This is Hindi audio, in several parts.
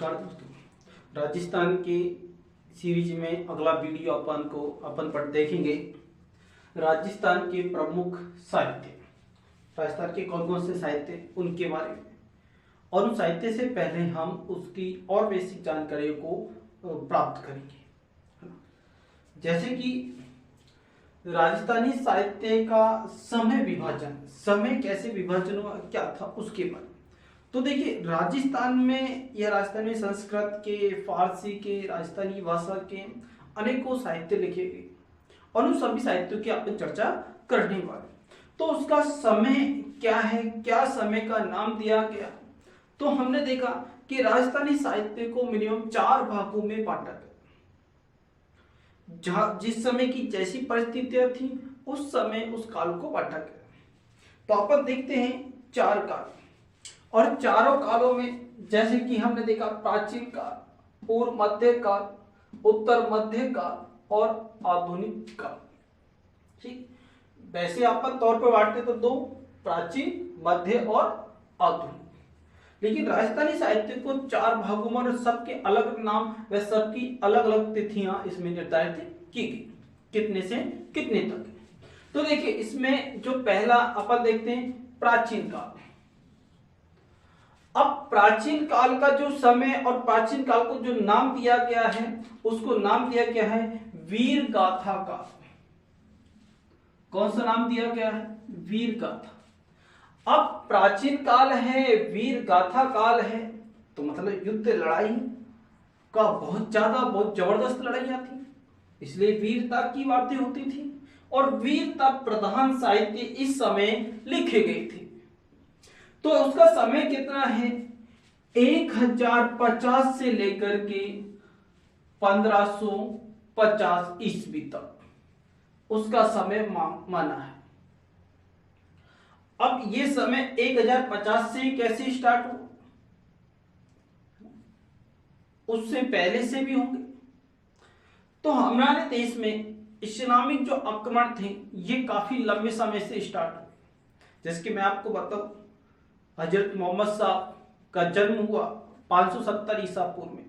नमस्कार दोस्तों। राजस्थान के सीरीज में अगला वीडियो अपन पर देखेंगे राजस्थान के प्रमुख साहित्य, राजस्थान के कौन कौन से साहित्य उनके बारे में, और उन साहित्य से पहले हम उसकी और बेसिक जानकारी को प्राप्त करेंगे। जैसे कि राजस्थानी साहित्य का समय विभाजन, समय कैसे विभाजन हुआ, क्या था उसके बारे में। तो देखिए, राजस्थान में या राजस्थान में संस्कृत के, फारसी के, राजस्थानी भाषा के अनेकों साहित्य लिखे गए और उन सभी साहित्यों की अपन चर्चा करने वाले। तो उसका समय क्या है, क्या समय का नाम दिया गया, तो हमने देखा कि राजस्थानी साहित्य को मिनिमम 4 भागों में बांटा गया। जहां जिस समय की जैसी परिस्थितियां थी उस समय उस काल को बांटा गया। तो अपन देखते हैं 4 काल, और चारों कालों में जैसे कि हमने देखा प्राचीन काल, पूर्व मध्य काल, उत्तर मध्य काल और आधुनिक काल। ठीक, वैसे अपन तौर पर बांटते तो 2, प्राचीन, मध्य और आधुनिक। लेकिन राजस्थानी साहित्य को 4 भागों में और सबके अलग नाम व सबकी अलग अलग तिथियां इसमें निर्धारित की गई, कितने से कितने तक। तो देखिए, इसमें जो पहला अपन देखते हैं प्राचीन काल। अब प्राचीन काल का जो समय और प्राचीन काल को जो नाम दिया गया है उसको नाम दिया गया है वीर गाथा काल। कौन सा नाम दिया गया है? वीर गाथा। अब प्राचीन काल है, वीर गाथा काल है, तो मतलब युद्ध लड़ाई का बहुत जबरदस्त लड़ाइयां थी, इसलिए वीरता की बातें होती थी और वीरता प्रधान साहित्य इस समय लिखे गए थे। तो उसका समय कितना है? 1050 से लेकर के 1550 ईस्वी तक उसका समय माना है। अब ये समय 1050 से कैसे स्टार्ट हुआ? उससे पहले से भी होंगे। तो हमारे देश में इस्लामिक जो आक्रमण थे ये काफी लंबे समय से स्टार्ट हुए। जैसे कि मैं आपको बताऊं, हजरत मोहम्मद साहब का जन्म हुआ 570 ईसा पूर्व में,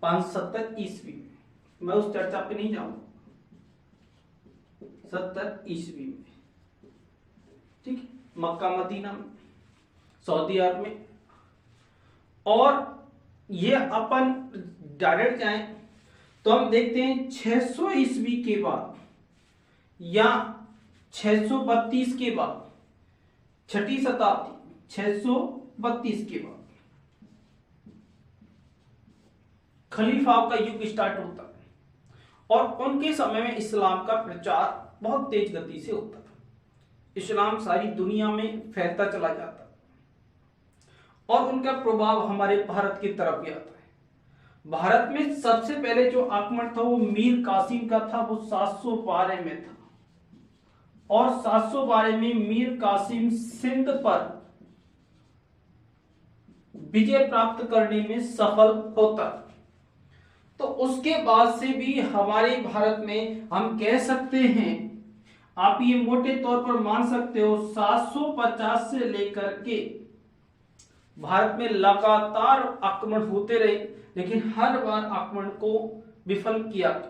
570 ईस्वी में। मैं उस चर्चा पे नहीं जाऊंगा। 70 ईस्वी में, ठीक, मक्का मदीना में, सऊदी अरब में। और ये अपन डायरेक्ट जाएं तो हम देखते हैं 600 ईस्वी के बाद या 632 के बाद, छठी शताब्दी 632 के बाद खलीफाओं का युग स्टार्ट होता है और उनके समय में इस्लाम का प्रचार बहुत तेज गति से होता था। इस्लाम सारी दुनिया में फैलता चला जाता और उनका प्रभाव हमारे भारत की तरफ भी आता है। भारत में सबसे पहले जो आक्रमण था वो मीर कासिम का था, वो 712 में था और 712 में मीर कासिम सिंध पर विजय प्राप्त करने में सफल होता। तो उसके बाद से भी हमारे भारत में हम कह सकते हैं, आप ये मोटे तौर पर मान सकते हो, 750 से लेकर के भारत में लगातार आक्रमण होते रहे, लेकिन हर बार आक्रमण को विफल किया।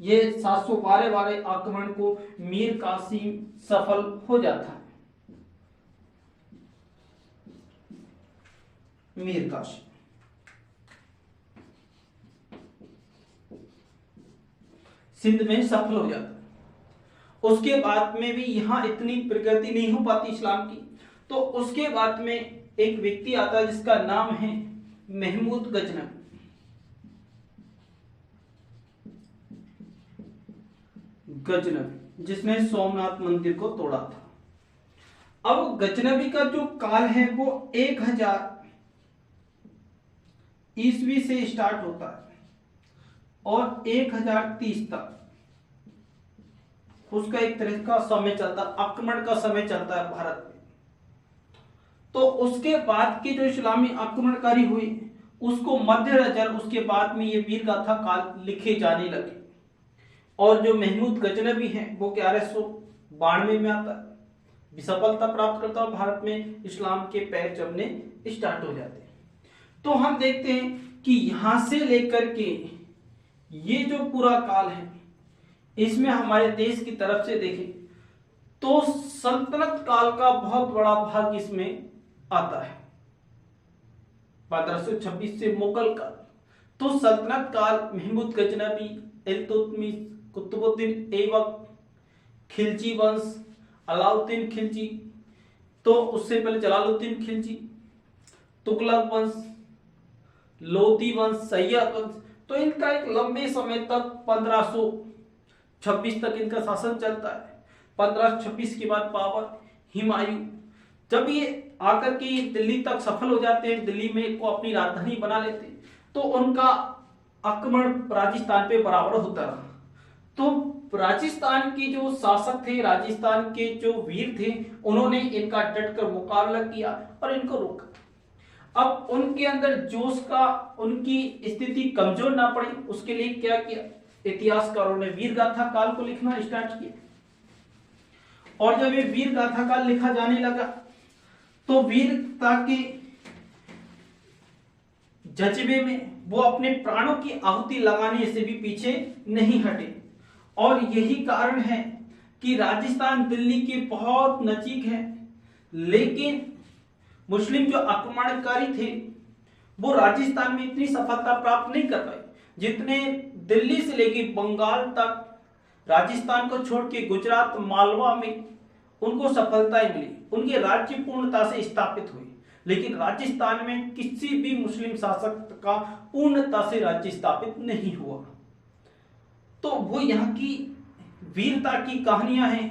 ये 712 वाले आक्रमण को मीर कासिम सफल हो जाता है। मीर कासिम सिंध में सफल हो जाता है। उसके बाद में भी यहां इतनी प्रगति नहीं हो पाती इस्लाम की। तो उसके बाद में एक व्यक्ति आता है जिसका नाम है महमूद गजनवी। जिसने सोमनाथ मंदिर को तोड़ा था। अब गजनवी का जो काल है वो 1000 ईस्वी से स्टार्ट होता है और 1030 तक उसका एक तरह का समय चलता, आक्रमण का समय चलता है भारत में। तो उसके बाद के जो इस्लामी आक्रमणकारी हुए उसको मध्य नजर, उसके बाद में ये वीर गाथा काल लिखे जाने लगे। और जो महमूद गजनवी है वो 1192 में आता है, सफलता प्राप्त करता है, भारत में इस्लाम के पैर जमने स्टार्ट हो जाते हैं। तो हम देखते हैं कि यहां से लेकर के ये जो पूरा काल है, इसमें हमारे देश की तरफ से देखें तो सल्तनत काल का बहुत बड़ा भाग इसमें आता है। 1526 से मुगल काल, तो सल्तनत काल महमूद गजनवी, इल्तुतमिश, कुतुबुद्दीन ऐबक, खिलजी वंश, अलाउद्दीन खिलजी, तो उससे पहले जलालुद्दीन खिलजी, तुगलक वंश, लोदी वंश, सैयद वंश, तो इनका एक लंबे समय तक 1526 तक इनका शासन चलता है। 1526 के बाद बाबर, हुमायूं, जब ये आकर के दिल्ली तक सफल हो जाते हैं, दिल्ली में को अपनी राजधानी बना लेते हैं, तो उनका आक्रमण राजस्थान पे बराबर होता रहा। तो राजस्थान के जो शासक थे, राजस्थान के जो वीर थे, उन्होंने इनका डटकर मुकाबला किया और इनको रोका। अब उनके अंदर जोश का, उनकी स्थिति कमजोर ना पड़े, उसके लिए क्या किया, इतिहासकारों ने वीर गाथा काल को लिखना स्टार्ट किया। और जब ये वीर गाथा काल लिखा जाने लगा तो वीरता के जज्बे में वो अपने प्राणों की आहुति लगाने से भी पीछे नहीं हटे। और यही कारण है कि राजस्थान दिल्ली के बहुत नजीक है, लेकिन मुस्लिम जो आक्रमणकारी थे वो राजस्थान में इतनी सफलता प्राप्त नहीं कर पाए जितने दिल्ली से लेकर बंगाल तक, राजस्थान को छोड़ के गुजरात, मालवा में उनको सफलताएं मिली, उनके राज्य पूर्णता से स्थापित हुए। लेकिन राजस्थान में किसी भी मुस्लिम शासक का पूर्णता से राज्य स्थापित नहीं हुआ। तो वो यहाँ की वीरता की कहानियां हैं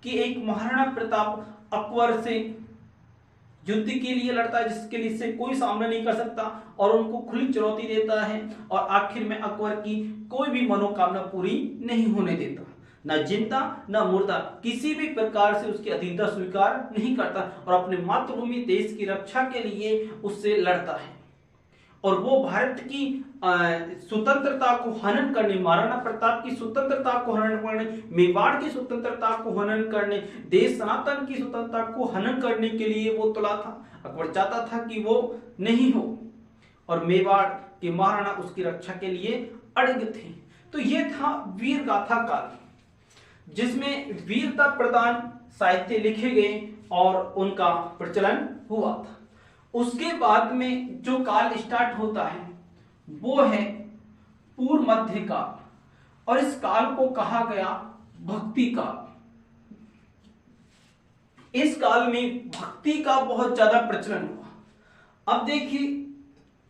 कि एक महाराणा प्रताप अकबर से युद्ध के लिए लड़ता है जिसके लिए से कोई सामना नहीं कर सकता और उनको खुली चुनौती देता है, और आखिर में अकबर की कोई भी मनोकामना पूरी नहीं होने देता, न जिंदा न मुर्दा, किसी भी प्रकार से उसकी अधीनता स्वीकार नहीं करता और अपने मातृभूमि देश की रक्षा के लिए उससे लड़ता है। और वो भारत की स्वतंत्रता को हनन करने, महाराणा प्रताप की स्वतंत्रता को हनन करने, मेवाड़ की स्वतंत्रता को हनन करने, देश सनातन की स्वतंत्रता को हनन करने के लिए वो तुला था। अकबर चाहता था कि वो नहीं हो और मेवाड़ के महाराणा उसकी रक्षा के लिए अड़ग थे। तो ये था वीर गाथा काल, जिसमें वीरता प्रधान साहित्य लिखे गए और उनका प्रचलन हुआ था। उसके बाद में जो काल स्टार्ट होता है वो है पूर्व मध्य काल, और इस काल को कहा गया भक्ति काल। इस काल में भक्ति का बहुत ज्यादा प्रचलन हुआ। अब देखिए,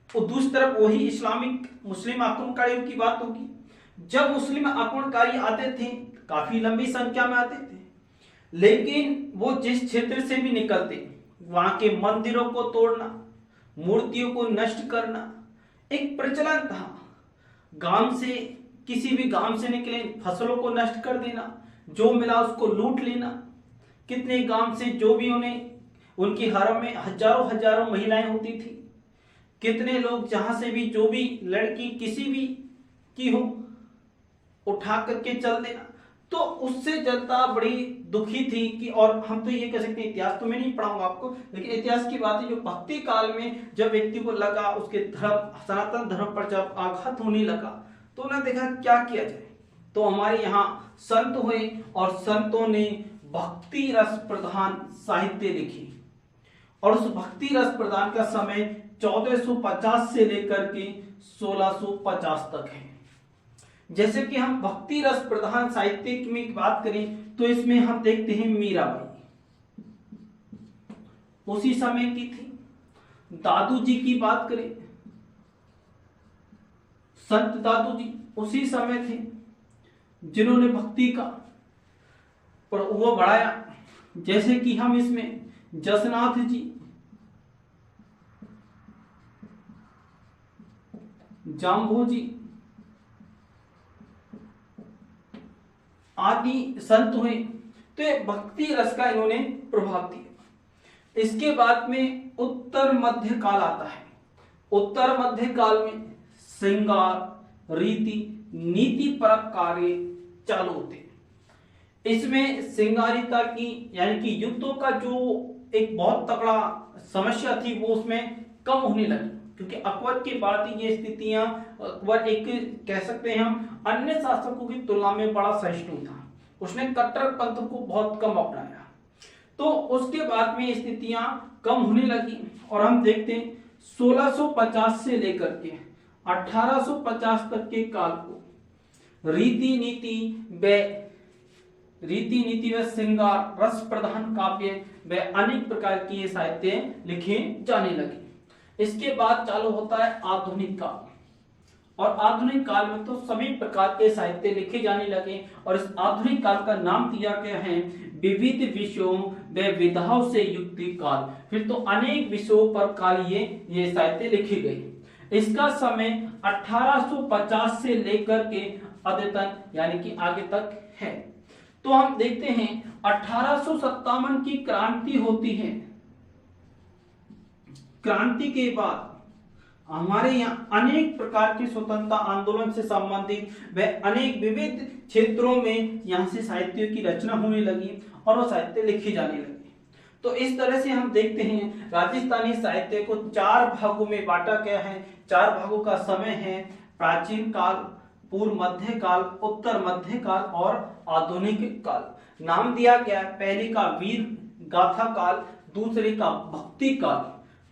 दूसरी तरफ वही इस्लामिक मुस्लिम आक्रमणकारियों की बात होगी। जब मुस्लिम आक्रमणकारी आते थे, काफी लंबी संख्या में आते थे, लेकिन वो जिस क्षेत्र से भी निकलते, वहां के मंदिरों को तोड़ना, मूर्तियों को नष्ट करना एक प्रचलन था। गांव से, किसी भी गांव से निकले फसलों को नष्ट कर देना, जो मिला उसको लूट लेना। कितने गांव से जो भी उनकी हरम में हजारों हजारों महिलाएं होती थी, कितने लोग जहां से भी जो भी लड़की किसी भी की हो उठा करके चल देना। तो उससे जनता बड़ी दुखी थी कि, और हम तो ये कह सकते हैं, इतिहास तो मैं नहीं पढ़ाऊंगा आपको, लेकिन इतिहास की बात है, जो भक्ति काल में जब व्यक्ति को लगा उसके धर्म, सनातन धर्म पर जब आघात होने लगा, तो उन्हें देखा क्या किया जाए। तो हमारे यहाँ संत हुए और संतों ने भक्ति रस प्रधान साहित्य लिखी, और उस भक्ति रस प्रधान का समय 1450 से लेकर के 1650 तक है। जैसे कि हम भक्ति रस प्रधान साहित्य में बात करें तो इसमें हम देखते हैं मीराबाई उसी समय की थी। दादू जी की बात करें, संत दादू जी उसी समय थे जिन्होंने भक्ति का वो बढ़ाया। जैसे कि हम इसमें जसनाथ जी, जाम्बो जी आदि संत हुए, तो ये भक्ति रस का इन्होंने प्रभाव दिया। इसके बाद में उत्तर मध्य काल आता है। उत्तर मध्य काल में श्रृंगार, रीति, नीति परक कार्य चालू होते हैं। इसमें श्रृंगारिता की, यानी कि युद्धों का जो एक बहुत तगड़ा समस्या थी वो उसमें कम होने लगी। क्योंकि अकबर के बाद ये स्थितियां, अकबर एक कह सकते हैं हम अन्य शासकों की तुलना में बड़ा सहिष्णु था, उसने कट्टरपंथ को बहुत कम अपनाया। तो उसके बाद में स्थितियां कम होने लगी और हम देखते हैं 1650 से लेकर के 1850 तक के काल को रीति नीति व श्रृंगार, रस प्रधान काव्य व अनेक प्रकार की ये साहित्य लिखे जाने लगे। इसके बाद चालू होता है आधुनिक काल, और आधुनिक काल में तो सभी प्रकार के साहित्य लिखे जाने लगे और इस आधुनिक काल का नाम दिया गया है विविध विषयों व विधाओं से युक्त काल। फिर तो अनेक विषयों पर काल ये साहित्य लिखी गई। इसका समय 1850 से लेकर के अद्यतन यानी कि आगे तक है। तो हम देखते हैं 1857 की क्रांति होती है। क्रांति के बाद हमारे यहाँ अनेक प्रकार के स्वतंत्रता आंदोलन से संबंधित व अनेक विविध क्षेत्रों में यहाँ से साहित्य की रचना होने लगी और वो साहित्य लिखे जाने लगे। तो इस तरह से हम देखते हैं राजस्थानी साहित्य को 4 भागों में बांटा गया है। 4 भागों का समय है प्राचीन काल, पूर्व मध्य काल, उत्तर मध्य काल और आधुनिक काल। नाम दिया गया है पहले का वीर गाथा काल, दूसरे का भक्ति काल,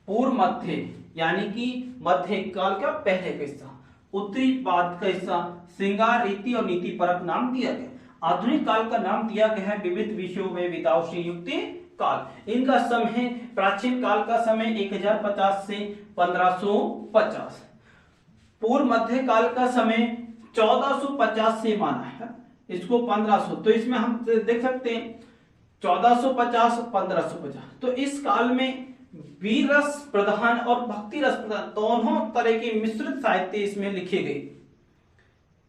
पूर्व मध्य यानी कि मध्य काल का पहले का हिस्सा, उत्तरी बाद का हिस्सा श्रृंगार, रीति और नीति परक नाम दिया गया। आधुनिक काल का नाम दिया गया है विविध विषयों में विधाओं से युक्त काल। इनका समय प्राचीन काल का समय 1050 से 1550, पूर्व मध्य काल का समय 1450 से माना है, इसको 1500। तो इसमें हम देख सकते हैं 1450 1550। तो इस काल में वीर रस प्रधान और भक्ति रस प्रधान दोनों तरह के मिश्रित साहित्य इसमें लिखे गए।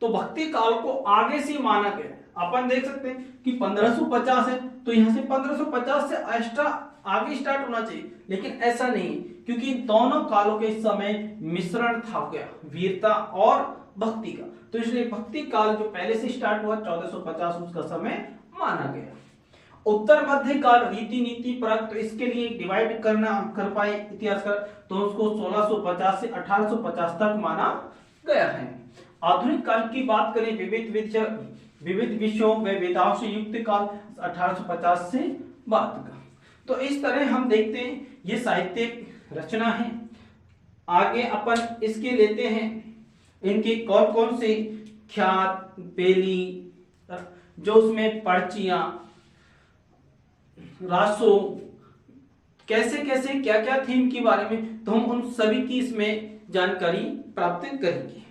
तो भक्ति काल को आगे से माना गया। अपन देख सकते हैं कि 1550 है तो यहां से 1550 से एक्स्ट्रा आगे स्टार्ट होना चाहिए, लेकिन ऐसा नहीं, क्योंकि दोनों कालों के समय मिश्रण था गया वीरता और भक्ति का। तो इसलिए भक्ति काल जो पहले से स्टार्ट हुआ 1450 उसका समय माना गया। उत्तर मध्य काल रीति नीति परक, तो इसके लिए डिवाइड कर पाए इतिहासकार, तो उसको 1650 से 1850 तक माना गया है। आधुनिक काल की बात करें विविध विषयों में विधाओं से युक्त काल 1850 से बाद का। तो इस तरह हम देखते हैं ये साहित्यिक रचना है। आगे अपन इसके लेते हैं इनके कौन कौन से ख्यात बेली, जो उसमें पर्चियां, रासो, कैसे कैसे क्या क्या थीम के बारे में, तो हम उन सभी की इसमें जानकारी प्राप्त करेंगे।